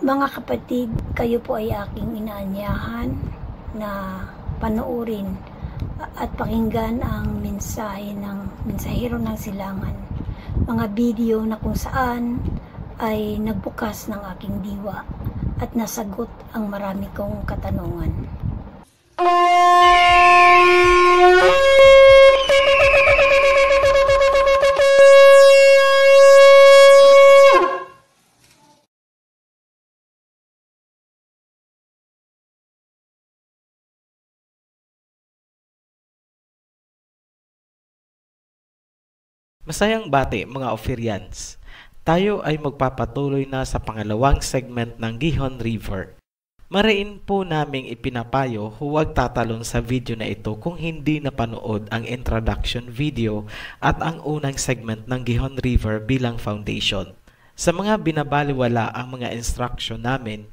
Mga kapatid, kayo po ay aking inaanyahan na panoorin at pakinggan ang mensahe ng mensahero ng silangan. Mga video na kung saan ay nagbukas ng aking diwa at nasagot ang marami kong katanungan. Masayang bati mga Ophirians, tayo ay magpapatuloy na sa pangalawang segment ng Gihon River. Marain po naming ipinapayo huwag tatalon sa video na ito kung hindi napanood ang introduction video at ang unang segment ng Gihon River bilang foundation. Sa mga binabaliwala ang mga instruction namin,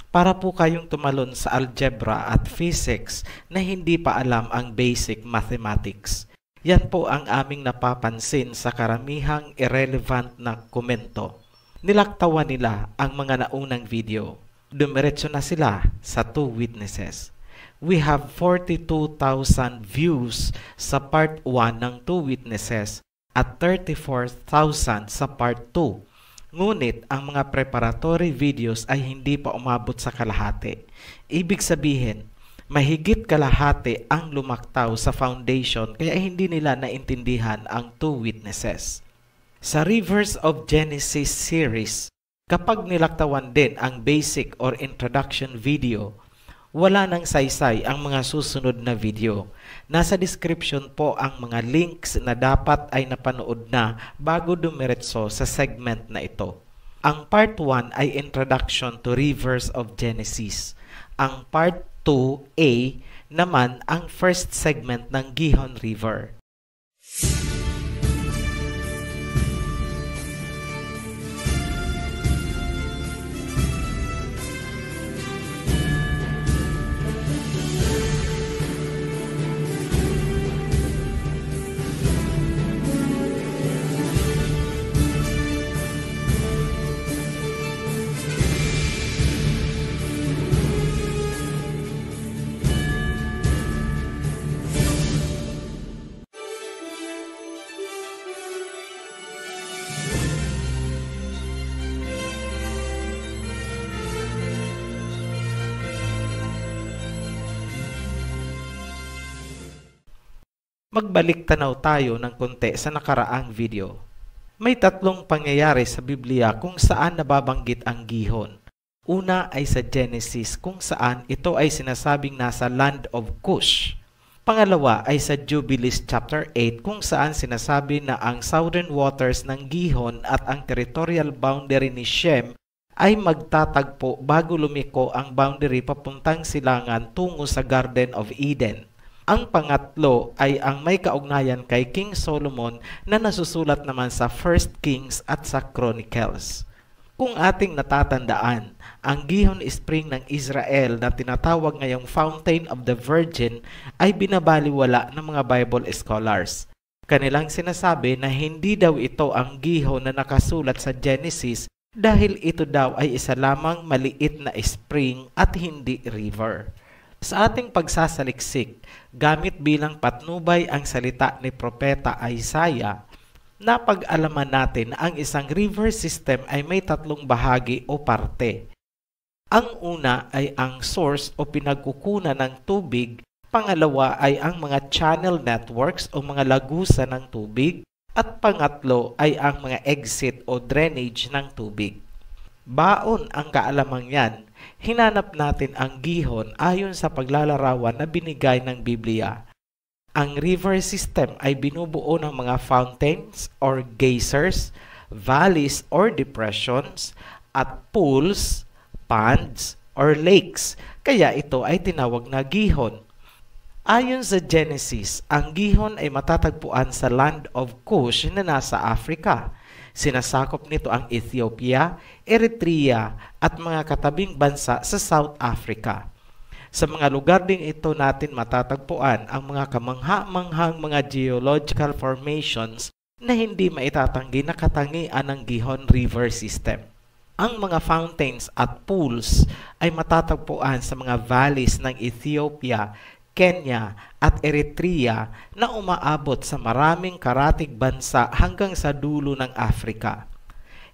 para po kayong tumalon sa algebra at physics na hindi pa alam ang basic mathematics. Yan po ang aming napapansin sa karamihang irrelevant na komento. Nilaktawan nila ang mga naunang video. Dumiretso na sila sa 2 witnesses. We have 42,000 views sa part 1 ng 2 witnesses at 34,000 sa part 2. Ngunit ang mga preparatory videos ay hindi pa umabot sa kalahati. Ibig sabihin, mahigit kalahati ang lumaktaw sa foundation kaya hindi nila naintindihan ang 2 witnesses. Sa Rivers of Genesis series, kapag nilaktawan din ang basic or introduction video, wala nang saysay ang mga susunod na video. Nasa description po ang mga links na dapat ay napanood na bago dumiretso sa segment na ito. Ang part 1 ay Introduction to Rivers of Genesis. Ang part 2A naman ang first segment ng Gihon River. Magbalik tanaw tayo ng konti sa nakaraang video. May 3 pangyayari sa Biblia kung saan nababanggit ang gihon. Una ay sa Genesis kung saan ito ay sinasabing nasa land of Cush. Pangalawa ay sa Jubilees chapter 8 kung saan sinasabi na ang southern waters ng gihon at ang territorial boundary ni Shem ay magtatagpo bago lumiko ang boundary papuntang silangan tungo sa Garden of Eden. Ang pangatlo ay ang may kaugnayan kay King Solomon na nasusulat naman sa 1 Kings at sa Chronicles. Kung ating natatandaan, ang Gihon Spring ng Israel na tinatawag ngayong Fountain of the Virgin ay binabaliwala ng mga Bible scholars. Kanilang sinasabi na hindi daw ito ang gihon na nakasulat sa Genesis dahil ito daw ay isa lamang maliit na spring at hindi river. Sa ating pagsasaliksik, gamit bilang patnubay ang salita ni Propeta Isaiah, napag-alaman natin ang isang river system ay may 3 bahagi o parte. Ang una ay ang source o pinagkukunan ng tubig, pangalawa ay ang mga channel networks o mga lagusan ng tubig, at pangatlo ay ang mga exit o drainage ng tubig. Baon ang kaalamang yan, hinanap natin ang gihon ayon sa paglalarawan na binigay ng Biblia. Ang river system ay binubuo ng mga fountains or geysers, valleys or depressions, at pools, ponds, or lakes, kaya ito ay tinawag na gihon. Ayon sa Genesis, ang gihon ay matatagpuan sa land of Cush na nasa Africa. Sinasakop nito ang Ethiopia, Eritrea at mga katabing bansa sa South Africa. Sa mga lugar ding ito natin matatagpuan ang mga kamangha-manghang mga geological formations na hindi maitatanggi na katangian ng Gihon River System. Ang mga fountains at pools ay matatagpuan sa mga valleys ng Ethiopia, Kenya at Eritrea na umaabot sa maraming karatig bansa hanggang sa dulo ng Africa.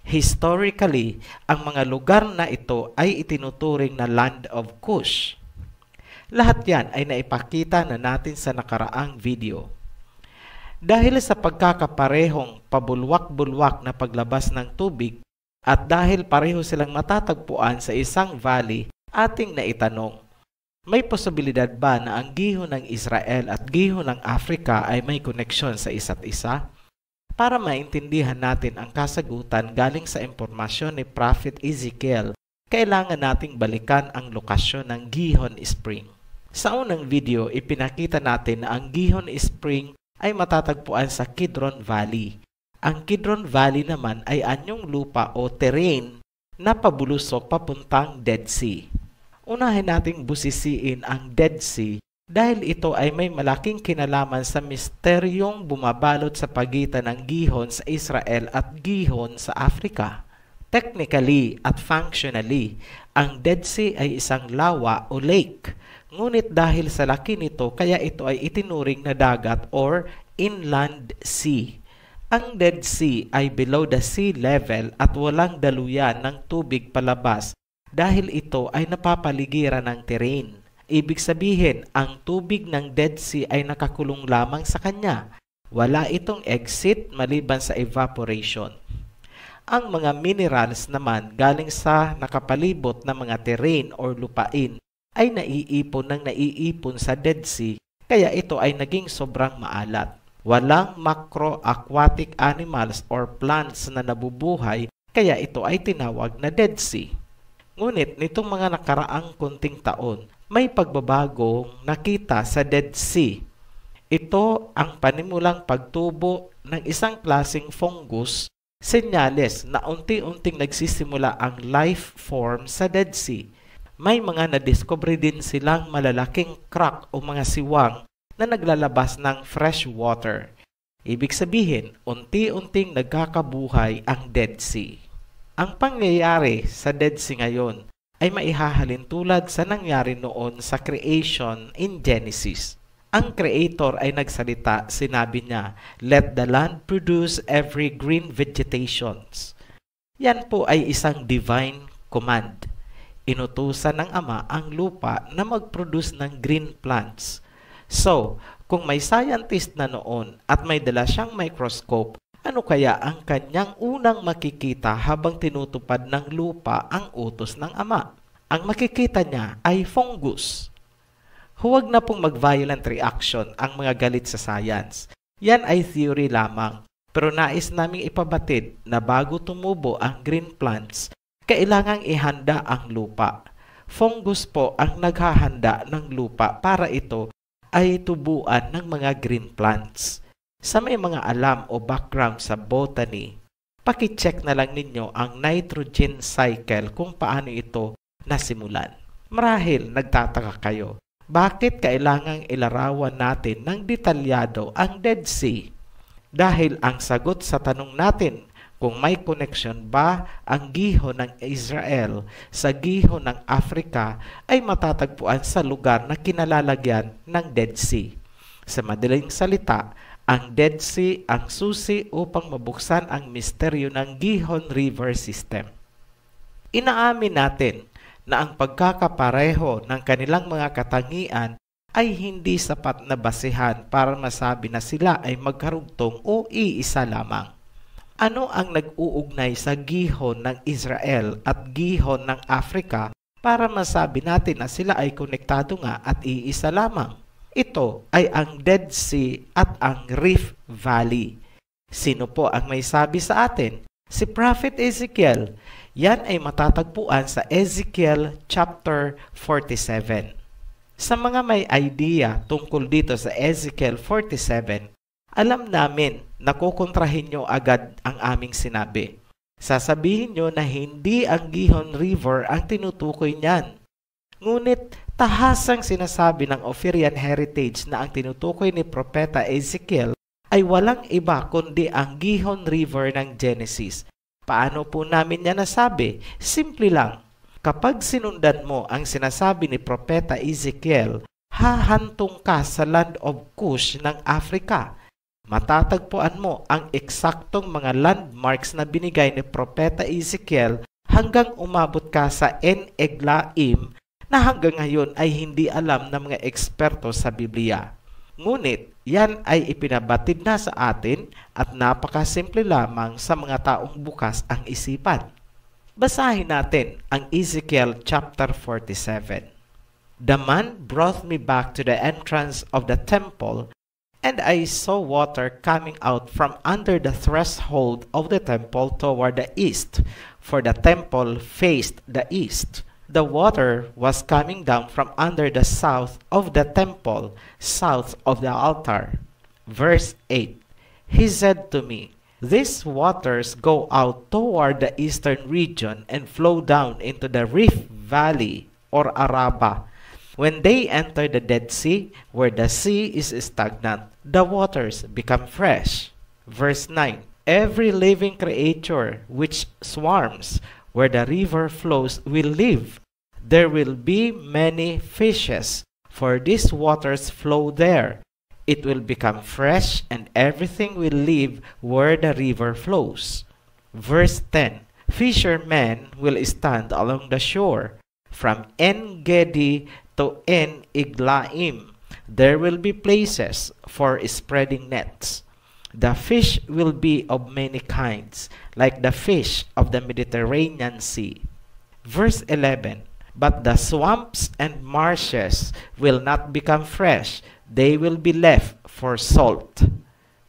Historically, ang mga lugar na ito ay itinuturing na Land of Kush. Lahat yan ay naipakita na natin sa nakaraang video. Dahil sa pagkakaparehong pabulwak-bulwak na paglabas ng tubig at dahil pareho silang matatagpuan sa isang valley, ating naitanong, may posibilidad ba na ang gihon ng Israel at gihon ng Africa ay may koneksyon sa isa't isa? Para maintindihan natin ang kasagutan galing sa impormasyon ni Prophet Ezekiel, kailangan nating balikan ang lokasyon ng Gihon Spring. Sa unang video, ipinakita natin na ang Gihon Spring ay matatagpuan sa Kidron Valley. Ang Kidron Valley naman ay anyong lupa o terrain na pabulusok papuntang Dead Sea. Unahin nating busisiin ang Dead Sea dahil ito ay may malaking kinalaman sa misteryong bumabalot sa pagitan ng gihon sa Israel at gihon sa Africa. Technically at functionally, ang Dead Sea ay isang lawa o lake. Ngunit dahil sa laki nito, kaya ito ay itinuring na dagat or inland sea. Ang Dead Sea ay below the sea level at walang daluyan ng tubig palabas dahil ito ay napapaligiran ng terrain. Ibig sabihin, ang tubig ng Dead Sea ay nakakulong lamang sa kanya. Wala itong exit maliban sa evaporation. Ang mga minerals naman galing sa nakapalibot na mga terrain or lupain ay naiipon sa Dead Sea, kaya ito ay naging sobrang maalat. Walang macro-aquatic animals or plants na nabubuhay, kaya ito ay tinawag na Dead Sea. Ngunit nitong mga nakaraang kunting taon, may pagbabagong nakita sa Dead Sea. Ito ang panimulang pagtubo ng isang klaseng fungus, senyales na unti-unting nagsisimula ang life form sa Dead Sea. May mga nadiscover din silang malalaking crack o mga siwang na naglalabas ng fresh water. Ibig sabihin, unti-unting nagkakabuhay ang Dead Sea. Ang pangyayari sa Dead Sea ngayon ay maihahalin tulad sa nangyari noon sa creation in Genesis. Ang Creator ay nagsalita, sinabi niya, "Let the land produce every green vegetations." Yan po ay isang divine command. Inutusan ng Ama ang lupa na mag-produce ng green plants. So, kung may scientist na noon at may dala siyang microscope, ano kaya ang kanyang unang makikita habang tinutupad ng lupa ang utos ng Ama? Ang makikita niya ay fungus. Huwag na pong mag-violent reaction ang mga galit sa science. Yan ay theory lamang. Pero nais naming ipabatid na bago tumubo ang green plants, kailangang ihanda ang lupa. Fungus po ang naghahanda ng lupa para ito ay tubuan ng mga green plants. Sa may mga alam o background sa botany, paki-check na lang ninyo ang nitrogen cycle kung paano ito nasimulan. Marahil nagtataka kayo, bakit kailangang ilarawan natin ng detalyado ang Dead Sea? Dahil ang sagot sa tanong natin kung may connection ba ang gihon ng Israel sa gihon ng Africa ay matatagpuan sa lugar na kinalalagyan ng Dead Sea. Sa madaling salita, ang Dead Sea ang susi upang mabuksan ang misteryo ng Gihon River System. Inaamin natin na ang pagkakapareho ng kanilang mga katangian ay hindi sapat na basehan para masabi na sila ay magkarugtong o iisa lamang. Ano ang nag-uugnay sa gihon ng Israel at gihon ng Africa para masabi natin na sila ay konektado nga at iisa lamang? Ito ay ang Dead Sea at ang Rift Valley. Sino po ang may sabi sa atin? Si Prophet Ezekiel. Yan ay matatagpuan sa Ezekiel chapter 47. Sa mga may idea tungkol dito sa Ezekiel 47, alam namin na kukontrahin nyo agad ang aming sinabi. Sasabihin nyo na hindi ang Gihon River ang tinutukoy niyan. Ngunit tahasang sinasabi ng Ophirian Heritage na ang tinutukoy ni Propeta Ezekiel ay walang iba kundi ang Gihon River ng Genesis. Paano po namin yan nasabi? Simple lang. Kapag sinundan mo ang sinasabi ni Propeta Ezekiel, hahantong ka sa land of Cush ng Africa. Matatagpuan mo ang eksaktong mga landmarks na binigay ni Propeta Ezekiel hanggang umabot ka sa En-Eglaim na hanggang ngayon ay hindi alam ng mga eksperto sa Biblia. Ngunit, yan ay ipinabatid na sa atin at napakasimple lamang sa mga taong bukas ang isipan. Basahin natin ang Ezekiel chapter 47. The man brought me back to the entrance of the temple, and I saw water coming out from under the threshold of the temple toward the east, for the temple faced the east. The water was coming down from under the south of the temple, south of the altar. Verse 8. He said to me, "These waters go out toward the eastern region and flow down into the Rift Valley or Araba. When they enter the Dead Sea, where the sea is stagnant, the waters become fresh." Verse 9. Every living creature which swarms where the river flows will live. There will be many fishes, for these waters flow there. It will become fresh, and everything will live where the river flows. Verse 10. Fishermen will stand along the shore, from En-Gedi to En-Eglaim. There will be places for spreading nets. The fish will be of many kinds, like the fish of the Mediterranean Sea. Verse 11. But the swamps and marshes will not become fresh. They will be left for salt.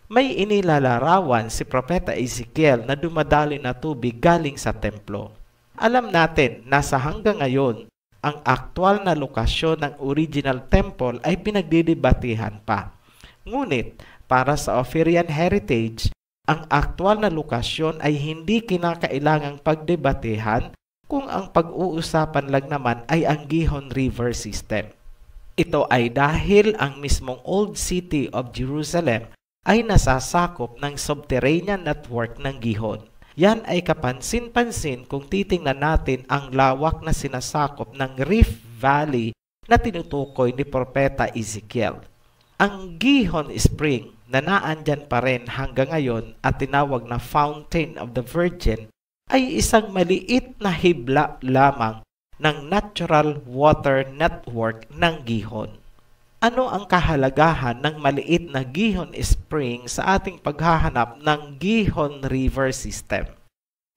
May inilalarawan si Propeta Ezekiel na dumadaloy na tubig galing sa templo. Alam natin na sa hanggang ngayon, ang aktwal na lokasyon ng original temple ay pinagdidebatehan pa. Ngunit, para sa Ophirian Heritage, ang aktwal na lokasyon ay hindi kinakailangang pagdebatehan kung ang pag-uusapan lang naman ay ang Gihon River System. Ito ay dahil ang mismong Old City of Jerusalem ay nasasakop ng subterranean network ng Gihon. Yan ay kapansin-pansin kung titingnan natin ang lawak na sinasakop ng Rift Valley na tinutukoy ni Propeta Ezekiel. Ang Gihon Spring na naandyan pa rin hanggang ngayon at tinawag na Fountain of the Virgin ay isang maliit na hibla lamang ng natural water network ng Gihon. Ano ang kahalagahan ng maliit na Gihon Spring sa ating paghahanap ng Gihon River System?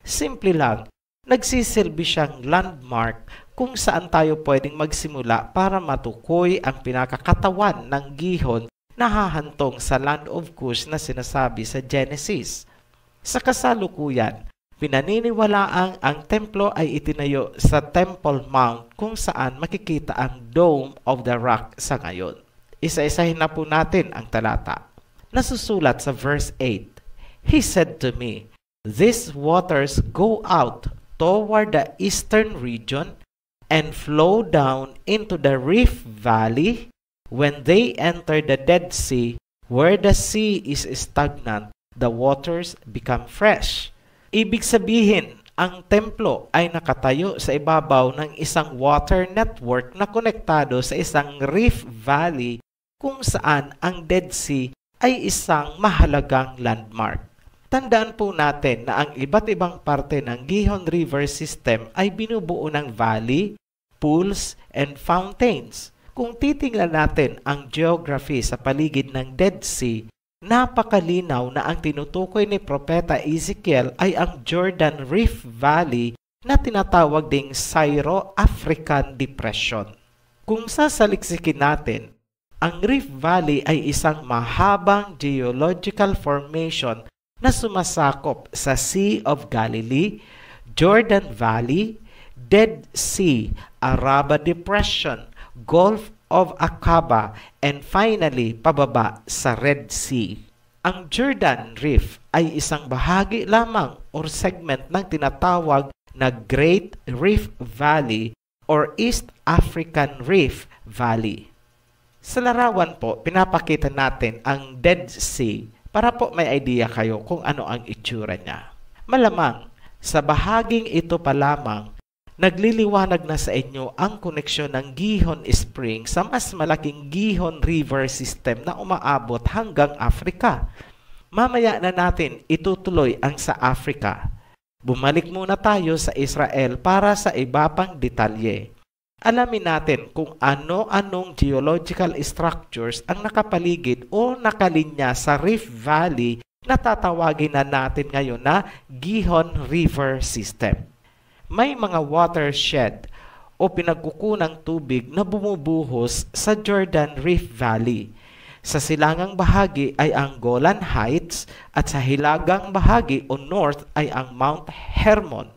Simple lang, nagsisilbi siyang landmark kung saan tayo pwedeng magsimula para matukoy ang pinakakatawan ng Gihon na hahantong sa land of Cush na sinasabi sa Genesis. Sa kasalukuyan, pinaniniwalaang ang templo ay itinayo sa Temple Mount kung saan makikita ang Dome of the Rock sa ngayon. Isa-isahin na po natin ang talata. Nasusulat sa verse 8, He said to me, "These waters go out toward the eastern region and flow down into the Rift Valley. When they enter the Dead Sea, where the sea is stagnant, the waters become fresh." Ibig sabihin, ang templo ay nakatayo sa ibabaw ng isang water network na konektado sa isang Rift Valley kung saan ang Dead Sea ay isang mahalagang landmark. Tandaan po natin na ang iba't ibang parte ng Gihon River System ay binubuo ng valley, pools, and fountains. Kung titingnan natin ang geography sa paligid ng Dead Sea, napakalinaw na ang tinutukoy ni Propeta Ezekiel ay ang Jordan Rift Valley na tinatawag ding Syro-African Depression. Kung sasaliksikin natin, ang Rift Valley ay isang mahabang geological formation na sumasakop sa Sea of Galilee, Jordan Valley, Dead Sea, Araba Depression, Gulf of Aqaba, and finally, pababa sa Red Sea. Ang Jordan Rift ay isang bahagi lamang or segment ng tinatawag na Great Rift Valley or East African Rift Valley. Sa larawan po, pinapakita natin ang Dead Sea para po may idea kayo kung ano ang itsura niya. Malamang, Sa bahaging ito pa lamang, nagliliwanag na sa inyo ang koneksyon ng Gihon Spring sa mas malaking Gihon River System na umaabot hanggang Africa. Mamaya na natin itutuloy ang sa Africa. Bumalik muna tayo sa Israel para sa iba pang detalye. Alamin natin kung ano-anong geological structures ang nakapaligid o nakalinya sa Rift Valley na tatawagin na natin ngayon na Gihon River System. May mga watershed o pinagkukunang tubig na bumubuhos sa Jordan Rift Valley. Sa silangang bahagi ay ang Golan Heights at sa hilagang bahagi o north ay ang Mount Hermon.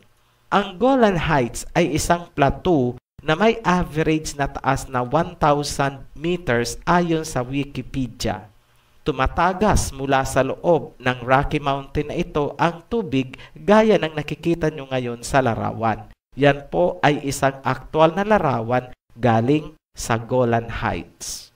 Ang Golan Heights ay isang plateau na may average na taas na 1,000 meters ayon sa Wikipedia. Tumatagas mula sa loob ng Rocky Mountain na ito ang tubig gaya ng nakikita nyo ngayon sa larawan. Yan po ay isang aktwal na larawan galing sa Golan Heights.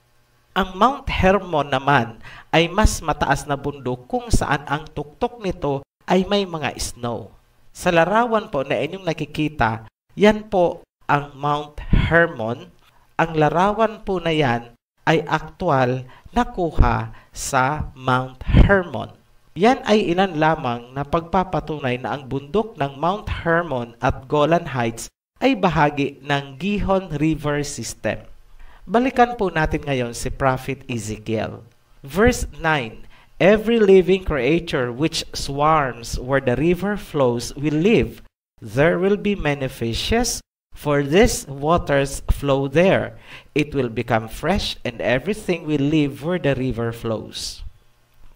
Ang Mount Hermon naman ay mas mataas na bundok kung saan ang tuktok nito ay may mga snow. Sa larawan po na inyong nakikita, yan po ang Mount Hermon. Ang larawan po na yan ay aktwal na kuha sa Mount Hermon. Yan ay ilan lamang na pagpapatunay na ang bundok ng Mount Hermon at Golan Heights ay bahagi ng Gihon River System. Balikan po natin ngayon si Prophet Ezekiel. Verse 9, every living creature which swarms where the river flows will live. There will be many fishes, for these waters flow there. It will become fresh, and everything will live where the river flows.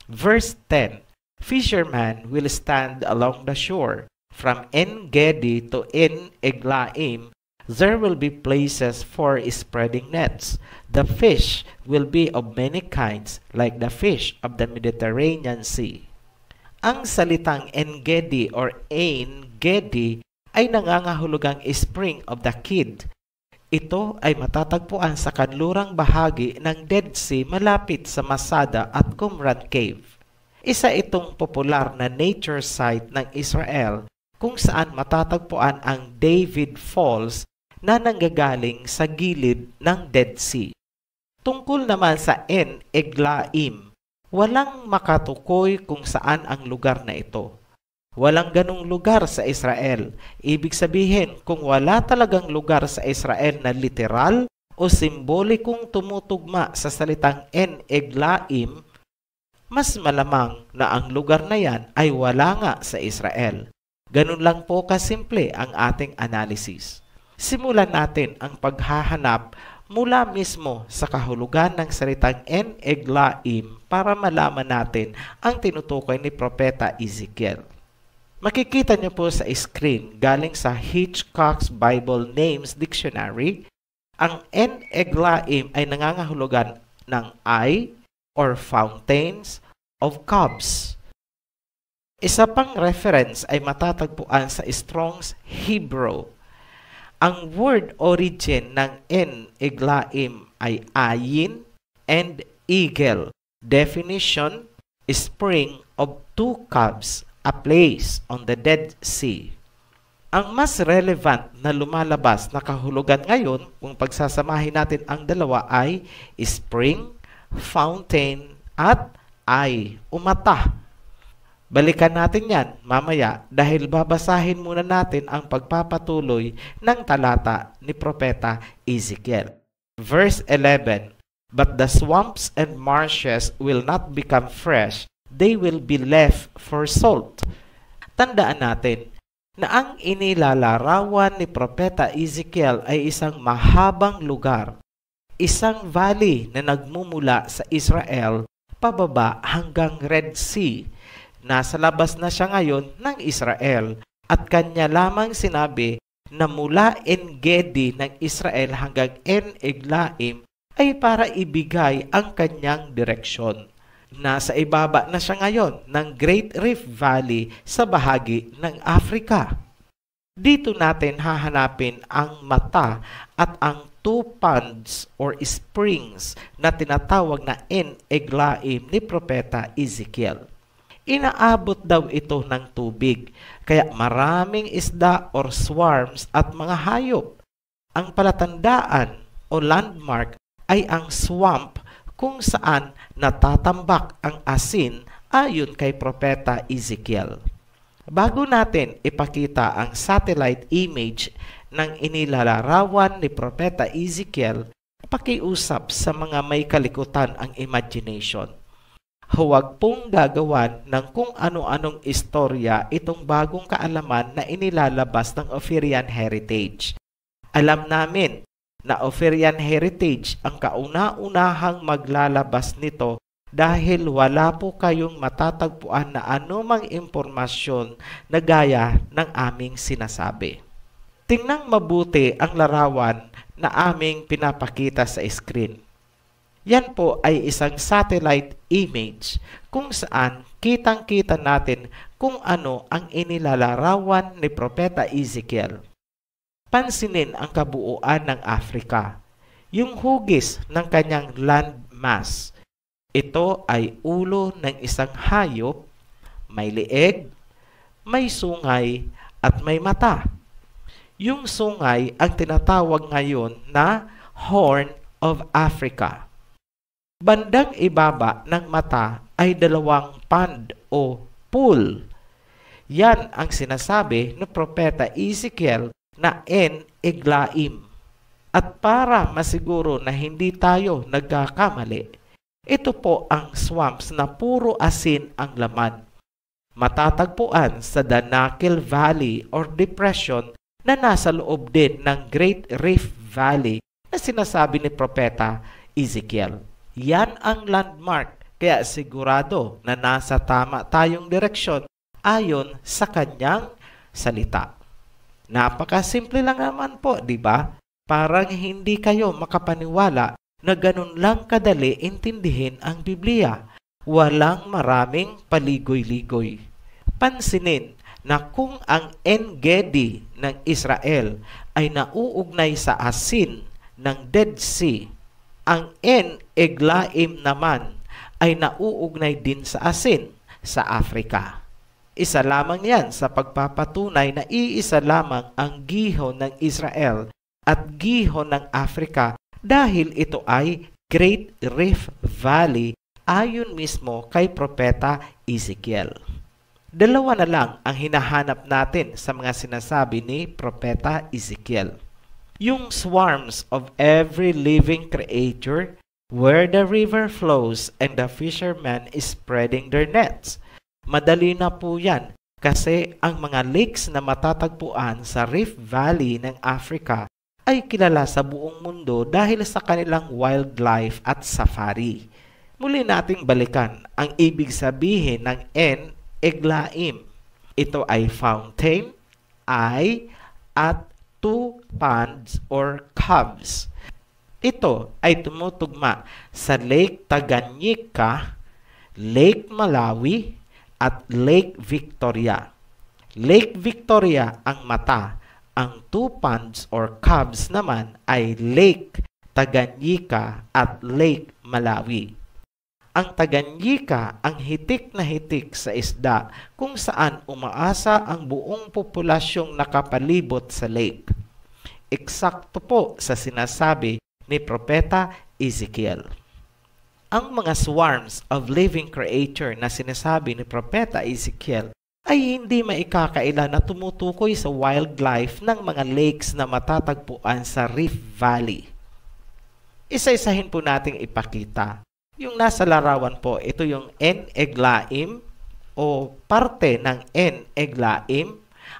Verse 10, fishermen will stand along the shore. From En-Gedi to En-Eglaim, there will be places for spreading nets. The fish will be of many kinds, like the fish of the Mediterranean Sea. Ang salitang En-Gedi or Ein-Gedi ay nangangahulugang Spring of the Kid. Ito ay matatagpuan sa kanlurang bahagi ng Dead Sea malapit sa Masada at Qumran Cave. Isa itong popular na nature site ng Israel kung saan matatagpuan ang David Falls na nanggagaling sa gilid ng Dead Sea. Tungkol naman sa En-Eglaim, walang makatukoy kung saan ang lugar na ito. Walang ganong lugar sa Israel. Ibig sabihin, kung wala talagang lugar sa Israel na literal o simbolikong tumutugma sa salitang En-Eglaim, mas malamang na ang lugar na yan ay wala nga sa Israel. Ganun lang po kasimple ang ating analysis. Simulan natin ang paghahanap mula mismo sa kahulugan ng salitang En-Eglaim para malaman natin ang tinutukoy ni Propeta Ezekiel. Makikita niyo po sa screen galing sa Hitchcock's Bible Names Dictionary, ang En-Eglaim ay nangangahulugan ng eye or fountains of cubs. Isa pang reference ay matatagpuan sa Strong's Hebrew. Ang word origin ng En-Eglaim ay ayin and eagle. Definition, spring of two cubs, a place on the Dead Sea. Ang mas relevant na lumalabas na kahulugan ngayon kung pagsasamahin natin ang dalawa ay spring, fountain, at eye, mata. Balikan natin yan mamaya dahil babasahin muna natin ang pagpapatuloy ng talata ni Propeta Ezekiel. Verse 11, but the swamps and marshes will not become fresh, they will be left for salt. Tandaan natin na ang inilalarawan ni Propeta Ezekiel ay isang mahabang lugar, isang valley na nagmumula sa Israel pababa hanggang Red Sea. Nasa labas na siya ngayon ng Israel at kanya lamang sinabi na mula En-Gedi ng Israel hanggang En-Eglaim ay para ibigay ang kanyang direksyon. Nasa ibaba na siya ngayon ng Great Rift Valley sa bahagi ng Africa. Dito natin hahanapin ang mata at ang two ponds or springs na tinatawag na En-Eglaim ni Propeta Ezekiel. Inaabot daw ito ng tubig, kaya maraming isda or swarms at mga hayop. Ang palatandaan o landmark ay ang swamp kung saan natatambak ang asin ayon kay Propeta Ezekiel. Bago natin ipakita ang satellite image ng inilalarawan ni Propeta Ezekiel, pakiusap sa mga may kalikutan ang imagination. Huwag pong gagawan ng kung ano-anong istorya itong bagong kaalaman na inilalabas ng Ophirian Heritage. Alam namin na Ophirian Heritage ang kauna-unahang maglalabas nito dahil wala po kayong matatagpuan na anumang impormasyon na gaya ng aming sinasabi. Tingnan mabuti ang larawan na aming pinapakita sa screen. Yan po ay isang satellite image kung saan kitang-kita natin kung ano ang inilalarawan ni Propeta Ezekiel. Pansinin ang kabuuan ng Africa, yung hugis ng kanyang landmass. Ito ay ulo ng isang hayop, may leeg, may sungay at may mata. Yung sungay ang tinatawag ngayon na Horn of Africa. Bandang ibaba ng mata ay dalawang pond o pool. Yan ang sinasabi ng Propeta Ezekiel na En-Eglaim. At para masiguro na hindi tayo nagkakamali, ito po ang swamps na puro asin ang laman. Matatagpuan sa Danakil Valley or Depression na nasa loob din ng Great Rift Valley na sinasabi ni Propeta Ezekiel. Yan ang landmark, kaya sigurado na nasa tama tayong direksyon ayon sa kanyang salita. Napakasimple lang naman po, di ba? Parang hindi kayo makapaniwala na ganun lang kadali intindihin ang Biblia. Walang maraming paligoy-ligoy. Pansinin na kung ang En-Gedi ng Israel ay nauugnay sa asin ng Dead Sea, ang En-Eglaim naman ay nauugnay din sa asin sa Africa. Isa lamang yan sa pagpapatunay na iisa lamang ang gihon ng Israel at gihon ng Africa dahil ito ay Great Rift Valley ayon mismo kay Propeta Ezekiel. Dalawa na lang ang hinahanap natin sa mga sinasabi ni Propeta Ezekiel. Yung swarms of every living creature where the river flows and the fishermen is spreading their nets. Madali na po yan kasi ang mga lakes na matatagpuan sa Rift Valley ng Africa ay kilala sa buong mundo dahil sa kanilang wildlife at safari. Muli nating balikan ang ibig sabihin ng En-Eglaim. Ito ay fountain, eye, at two ponds or caves. Ito ay tumutugma sa Lake Tanganyika, Lake Malawi, at Lake Victoria. Lake Victoria ang mata. Ang two ponds or caves naman ay Lake Tanganyika at Lake Malawi. Ang Tanganyika ang hitik na hitik sa isda kung saan umaasa ang buong populasyong nakapalibot sa lake. Eksakto po sa sinasabi ni Propeta Ezekiel. Ang mga swarms of living creature na sinasabi ni Propeta Ezekiel ay hindi maikakaila na tumutukoy sa wildlife ng mga lakes na matatagpuan sa Rift Valley. Isa-isahin po nating ipakita. Yung nasa larawan po, ito yung En-Eglaim o parte ng En-Eglaim.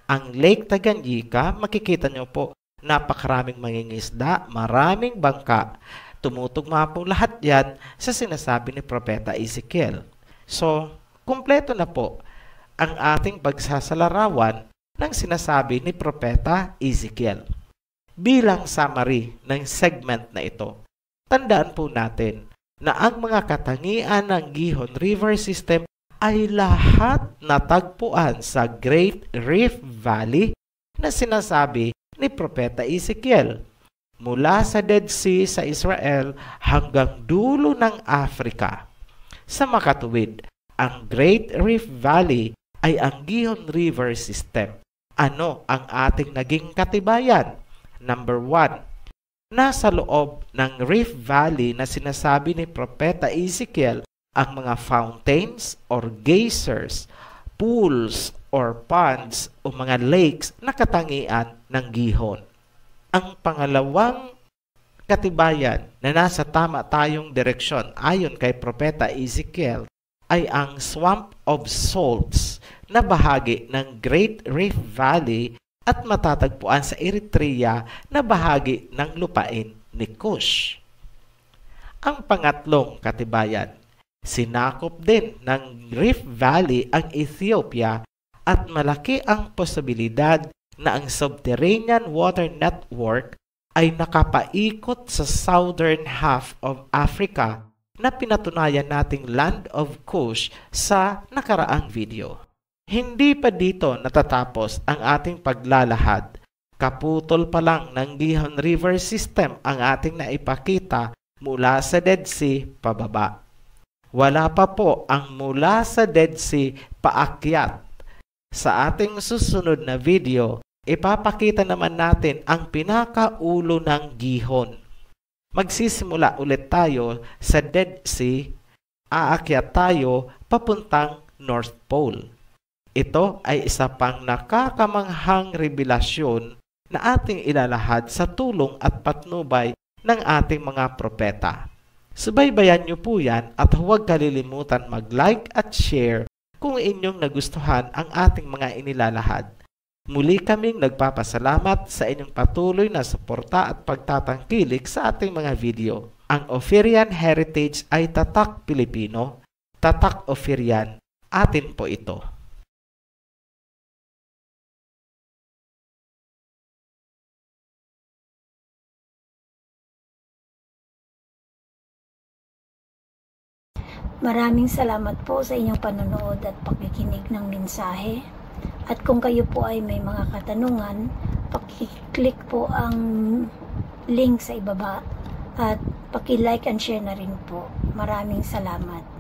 Ang Lake Tanganyika, makikita nyo po, napakaraming mangingisda, maraming bangka. Tumutugma po lahat yan sa sinasabi ni Propeta Ezekiel. So, kumpleto na po ang ating pagsasalarawan ng sinasabi ni Propeta Ezekiel. Bilang summary ng segment na ito, tandaan po natin na ang mga katangian ng Gihon River System ay lahat natagpuan sa Great Rift Valley na sinasabi ni Propeta Ezekiel. Mula sa Dead Sea sa Israel hanggang dulo ng Africa. Sa makatuwid, ang Great Rift Valley ay ang Gihon River System. Ano ang ating naging katibayan? Number 1. Nasa loob ng Rift Valley na sinasabi ni Propeta Ezekiel ang mga fountains or geysers, pools or ponds o mga lakes na katangian ng Gihon. Ang pangalawang katibayan na nasa tama tayong direksyon ayon kay Propeta Ezekiel ay ang Swamp of Salts na bahagi ng Great Rift Valley at matatagpuan sa Eritrea na bahagi ng lupain ni Cush. Ang pangatlong katibayan, sinakop din ng Rift Valley ang Ethiopia at malaki ang posibilidad na ang subterranean water network ay nakapaikot sa southern half of Africa na pinatunayan nating Land of Cush sa nakaraang video. Hindi pa dito natatapos ang ating paglalahad. Kaputol pa lang ng Gihon River System ang ating naipakita mula sa Dead Sea pababa. Wala pa po ang mula sa Dead Sea paakyat. Sa ating susunod na video, ipapakita naman natin ang pinakaulo ng Gihon. Magsisimula ulit tayo sa Dead Sea, aakyat tayo papuntang North Pole. Ito ay isa pang nakakamanghang revelasyon na ating ilalahad sa tulong at patnubay ng ating mga propeta. Subaybayan niyo po yan at huwag kalilimutan mag-like at share kung inyong nagustuhan ang ating mga inilalahad. Muli kaming nagpapasalamat sa inyong patuloy na suporta at pagtatangkilik sa ating mga video. Ang Ophirian Heritage ay tatak Pilipino, tatak Ophirian, atin po ito. Maraming salamat po sa inyong panonood at pakikinig ng mensahe. At kung kayo po ay may mga katanungan, paki-click po ang link sa ibaba at paki-like and share na rin po. Maraming salamat.